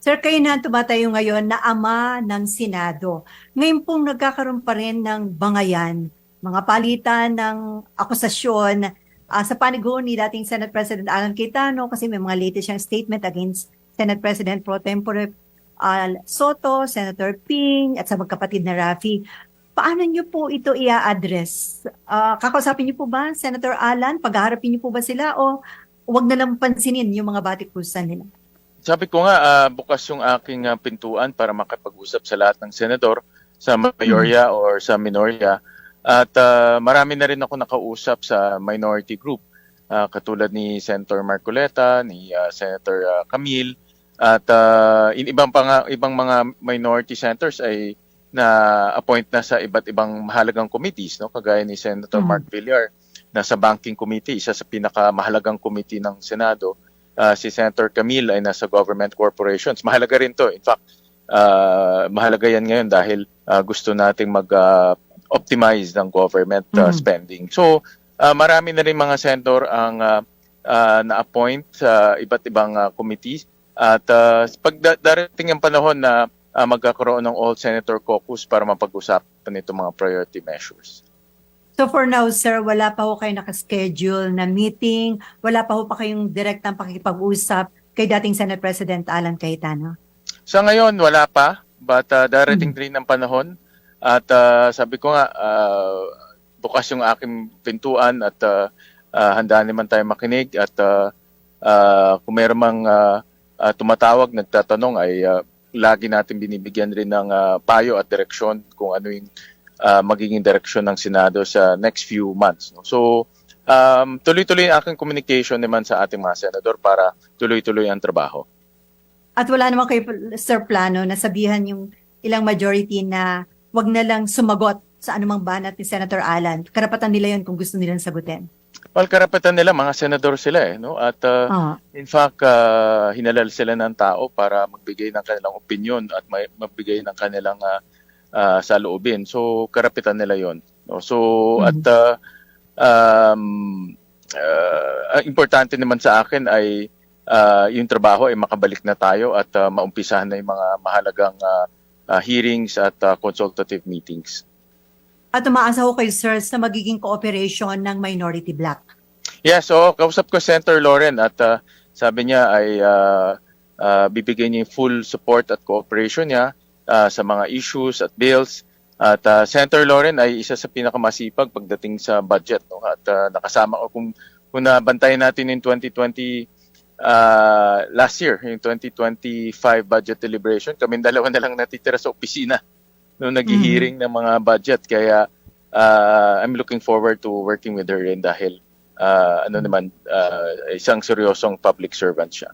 Sir, kayo na ang tumatayo ngayon na ama ng Senado. Ngayon pong nagkakaroon pa rin ng bangayan, mga palitan ng akusasyon sa paniguan ni dating Senate President Alan Cayetano kasi may mga latest siyang statement against Senate President Pro Tempore Soto, Senator Ping, at sa magkapatid na Raffy. Paano niyo po ito i-address? Kakausapin niyo po ba, Senator Alan? Paghaharapin niyo po ba sila o wag na lang pansinin yung mga batikusan nila? Sabi ko nga, bukas yung aking pintuan para makipag-usap sa lahat ng senador, sa Mhm. mayorya or sa minorya. At marami na rin ako nakausap sa minority group, katulad ni Senator Marcoleta, ni Senator Camille, at ibang mga minority senators ay na-appoint na sa iba't ibang mahalagang committees, no? Kagaya ni Senator Mark Mhm. Villar, na sa Banking Committee, isa sa pinakamahalagang committee ng Senado. Si Senator Camille ay nasa government corporations. Mahalaga rin to. In fact, mahalaga yan ngayon dahil gusto nating mag-optimize ng government Mhm. spending. So, marami na rin mga senator ang na-appoint sa iba't ibang committees. At darating ang panahon na magkakaroon ng all-senator caucus para mapag-usapan itong mga priority measures. So for now, sir, wala pa ho kayo nakaschedule na meeting, wala pa ho pa kayong direktang pakikipag-usap kay dating Senate President Alan Cayetano? Sa ngayon, wala pa. But darating Mhm. din ang panahon. At sabi ko nga, bukas yung aking pintuan at handa naman tayo makinig. At kung meron mang tumatawag, nagtatanong, ay lagi natin binibigyan rin ng payo at direksyon kung ano yung magiging direksyon ng Senado sa next few months. No? So, tuloy-tuloy ang aking communication naman sa ating mga senador para tuloy-tuloy ang trabaho. At wala naman kayo, sir, plano na sabihan yung ilang majority na wag na lang sumagot sa anumang banat ni Senator Alan. Karapatan nila yun kung gusto nilang sagutin. Well, karapatan nila, mga senador sila eh. No? At Ah. in fact, hinalal sila ng tao para magbigay ng kanilang opinion at magbigay ng kanilang saloobin. So, karapatan nila yon. No? So, at Mhm. ang importante naman sa akin ay yung trabaho ay makabalik na tayo at maumpisahan na yung mga mahalagang hearings at consultative meetings. At umaasa ho kayo, sir, sa magiging cooperation ng minority bloc. Yeah, so kausap ko Senator Lauren at sabi niya ay bibigyan niya yung full support at cooperation niya sa mga issues at bills. At Senator Lauren ay isa sa pinakamasipag pagdating sa budget. No? At nakasama ko kung nabantayan natin yung 2020 last year, yung 2025 budget deliberation, kami dalawa na lang natitira sa opisina nung Mhm. nag-hearing ng mga budget. Kaya I'm looking forward to working with her rin dahil ano naman, isang seryosong public servant siya.